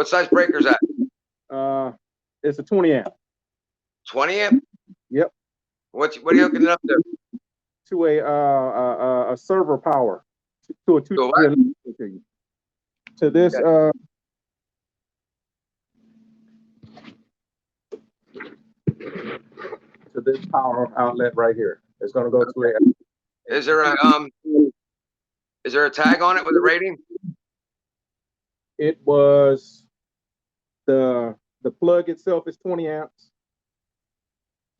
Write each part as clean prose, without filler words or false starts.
What size breaker is that? It's a 20 amp. 20 amp? Yep. What are you hooking it up to? To a server power. To a two. To a what? To this to this power outlet right here. It's going to go to a. Is there a tag on it with a rating? It was the plug itself is 20 amps.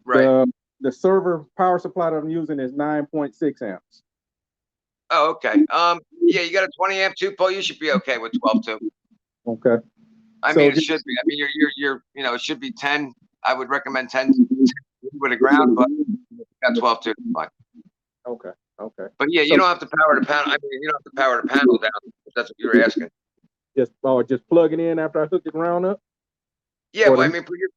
Right. The server power supply that I'm using is 9.6 amps. Oh, okay. Yeah, you got a 20 amp 2-pole. You should be okay with 12 too. Okay. I mean, it should be. I mean, you're it should be 10. I would recommend 10 with a ground, but you got 12 too. Fine. Okay. Okay. But yeah, you don't have to power the panel. I mean, you don't have to power the panel down. If that's what you were asking. Just plug it in after I hook the ground up. Yeah, well, I mean, put your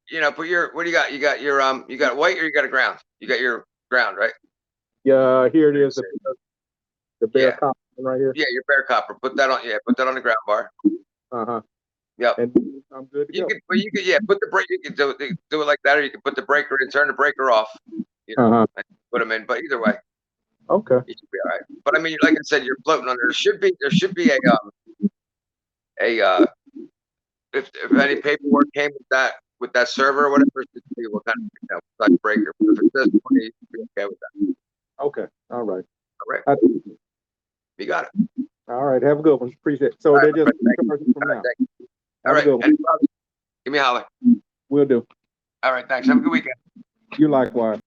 what do you got? You got your you got white or you got a ground? You got your ground, right? Yeah, here it is. The bare copper right here. Yeah, your bare copper. Put that on. Yeah, put that on the ground bar. Yep. And I'm good to go. You could put the break. You could do it like that, or you could put the breaker and turn the breaker off. And put them in. But either way, okay, you should be all right. But I mean, like I said, you're floating under. There should be if any paperwork came with that server or whatever, it should be what kind of size breaker. But if it says 20, you should be okay with that. Okay. All right. All right. You got it. All right. Have a good one. Appreciate it. So they're just from now. All right. Give me a holler. Will do. All right. Thanks. Have a good weekend. You likewise.